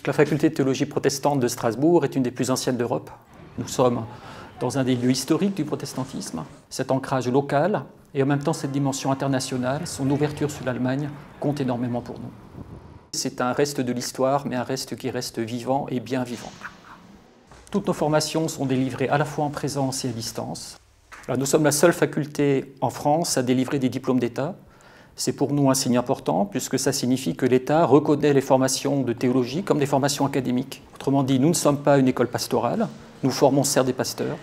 La faculté de théologie protestante de Strasbourg est une des plus anciennes d'Europe. Nous sommes dans un des lieux historiques du protestantisme. Cet ancrage local et en même temps cette dimension internationale, son ouverture sur l'Allemagne, compte énormément pour nous. C'est un reste de l'histoire, mais un reste qui reste vivant et bien vivant. Toutes nos formations sont délivrées à la fois en présence et à distance. Alors, nous sommes la seule faculté en France à délivrer des diplômes d'État. C'est pour nous un signe important, puisque ça signifie que l'État reconnaît les formations de théologie comme des formations académiques. Autrement dit, nous ne sommes pas une école pastorale, nous formons certes des pasteurs,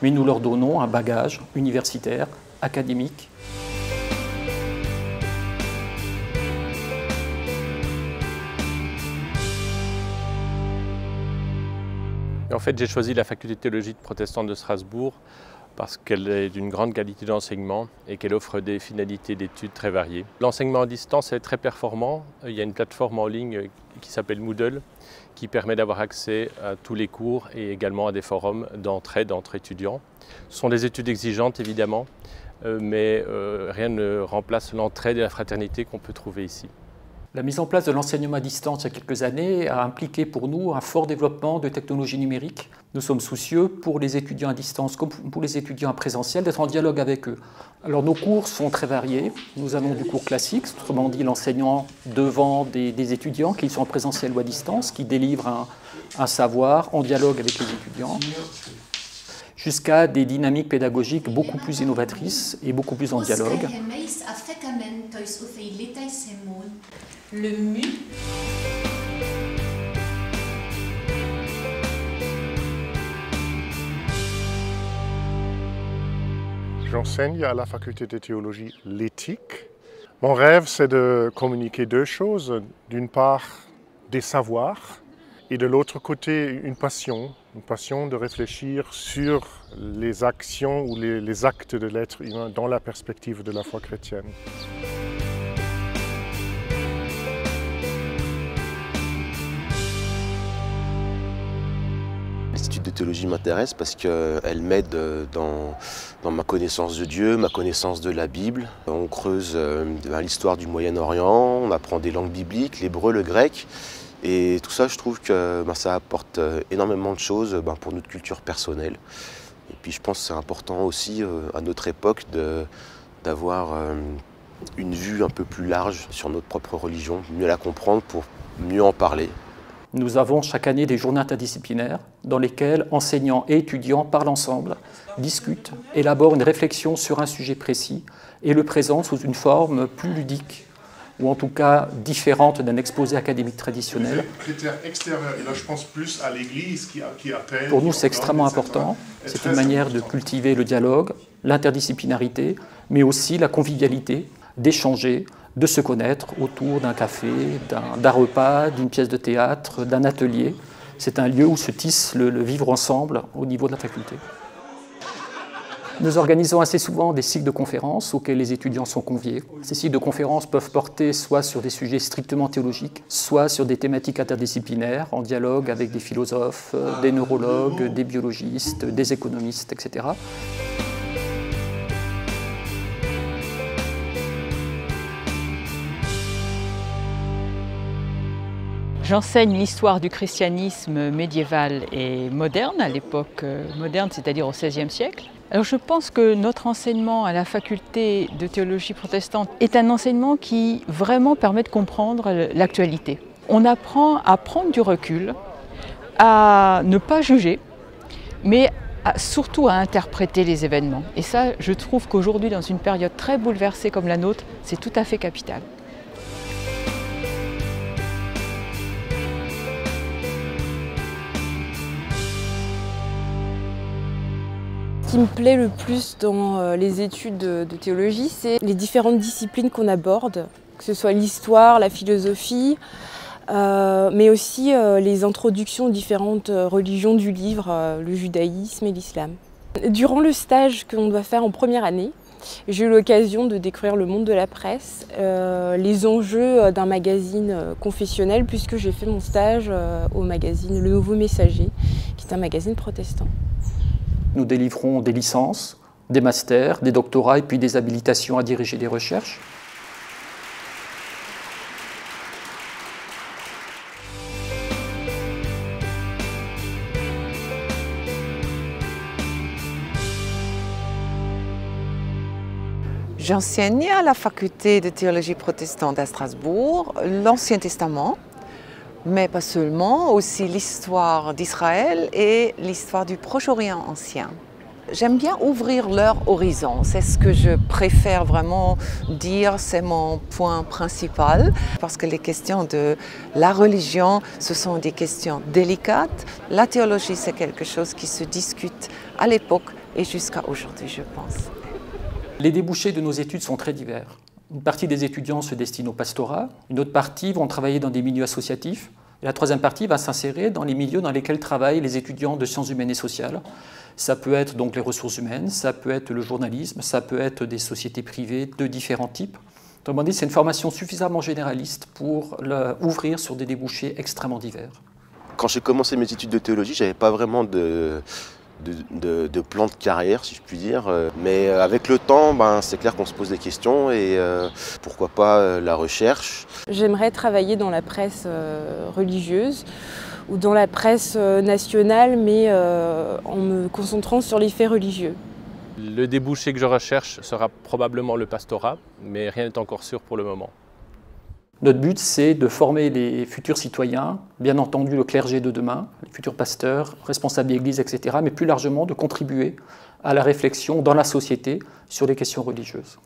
mais nous leur donnons un bagage universitaire, académique. En fait, j'ai choisi la faculté de théologie protestante de Strasbourg parce qu'elle est d'une grande qualité d'enseignement et qu'elle offre des finalités d'études très variées. L'enseignement à distance est très performant. Il y a une plateforme en ligne qui s'appelle Moodle qui permet d'avoir accès à tous les cours et également à des forums d'entraide entre étudiants. Ce sont des études exigeantes évidemment, mais rien ne remplace l'entraide et la fraternité qu'on peut trouver ici. La mise en place de l'enseignement à distance il y a quelques années a impliqué pour nous un fort développement de technologies numériques. Nous sommes soucieux pour les étudiants à distance comme pour les étudiants en présentiel d'être en dialogue avec eux. Alors nos cours sont très variés. Nous avons du cours classique, autrement dit l'enseignant devant des étudiants, qu'ils soient en présentiel ou à distance, qui délivrent un savoir en dialogue avec les étudiants, jusqu'à des dynamiques pédagogiques beaucoup plus innovatrices et beaucoup plus en dialogue. Le mu. J'enseigne à la faculté de théologie l'éthique. Mon rêve, c'est de communiquer deux choses. D'une part, des savoirs et de l'autre côté, une passion de réfléchir sur les actions ou les actes de l'être humain dans la perspective de la foi chrétienne. L'étude de théologie m'intéresse parce qu'elle m'aide dans ma connaissance de Dieu, ma connaissance de la Bible. On creuse l'histoire du Moyen-Orient, on apprend des langues bibliques, l'hébreu, le grec. Et tout ça, je trouve que ça apporte énormément de choses pour notre culture personnelle. Et puis je pense que c'est important aussi à notre époque d'avoir une vue un peu plus large sur notre propre religion, mieux la comprendre pour mieux en parler. Nous avons chaque année des journées interdisciplinaires dans lesquelles enseignants et étudiants parlent ensemble, discutent, élaborent une réflexion sur un sujet précis et le présentent sous une forme plus ludique ou en tout cas différente d'un exposé académique traditionnel. Critères extérieurs, et là je pense plus à l'Église qui appelle... Pour nous c'est extrêmement important, c'est une manière de cultiver le dialogue, l'interdisciplinarité, mais aussi la convivialité, d'échanger, de se connaître autour d'un café, d'un repas, d'une pièce de théâtre, d'un atelier. C'est un lieu où se tisse le vivre ensemble au niveau de la faculté. Nous organisons assez souvent des cycles de conférences auxquels les étudiants sont conviés. Ces cycles de conférences peuvent porter soit sur des sujets strictement théologiques, soit sur des thématiques interdisciplinaires, en dialogue avec des philosophes, des neurologues, des biologistes, des économistes, etc. J'enseigne l'histoire du christianisme médiéval et moderne, à l'époque moderne, c'est-à-dire au XVIe siècle. Alors je pense que notre enseignement à la faculté de théologie protestante est un enseignement qui vraiment permet de comprendre l'actualité. On apprend à prendre du recul, à ne pas juger, mais surtout à interpréter les événements. Et ça, je trouve qu'aujourd'hui, dans une période très bouleversée comme la nôtre, c'est tout à fait capital. Ce qui me plaît le plus dans les études de théologie, c'est les différentes disciplines qu'on aborde, que ce soit l'histoire, la philosophie, mais aussi les introductions aux différentes religions du livre, le judaïsme et l'islam. Durant le stage qu'on doit faire en première année, j'ai eu l'occasion de découvrir le monde de la presse, les enjeux d'un magazine confessionnel, puisque j'ai fait mon stage au magazine Le Nouveau Messager, qui est un magazine protestant. Nous délivrons des licences, des masters, des doctorats et puis des habilitations à diriger des recherches. J'enseigne à la faculté de théologie protestante à Strasbourg l'Ancien Testament, mais pas seulement, aussi l'histoire d'Israël et l'histoire du Proche-Orient ancien. J'aime bien ouvrir leur horizon, c'est ce que je préfère vraiment dire, c'est mon point principal, parce que les questions de la religion, ce sont des questions délicates. La théologie, c'est quelque chose qui se discute à l'époque et jusqu'à aujourd'hui, je pense. Les débouchés de nos études sont très divers. Une partie des étudiants se destinent au pastorat, une autre partie vont travailler dans des milieux associatifs, et la troisième partie va s'insérer dans les milieux dans lesquels travaillent les étudiants de sciences humaines et sociales. Ça peut être donc les ressources humaines, ça peut être le journalisme, ça peut être des sociétés privées de différents types. Autrement dit, c'est une formation suffisamment généraliste pour ouvrir sur des débouchés extrêmement divers. Quand j'ai commencé mes études de théologie, je n'avais pas vraiment de plan de carrière, si je puis dire. Mais avec le temps, c'est clair qu'on se pose des questions et pourquoi pas la recherche. J'aimerais travailler dans la presse religieuse ou dans la presse nationale, mais en me concentrant sur les faits religieux. Le débouché que je recherche sera probablement le pastorat, mais rien n'est encore sûr pour le moment. Notre but, c'est de former les futurs citoyens, bien entendu le clergé de demain, les futurs pasteurs, responsables d'église, etc., mais plus largement de contribuer à la réflexion dans la société sur les questions religieuses.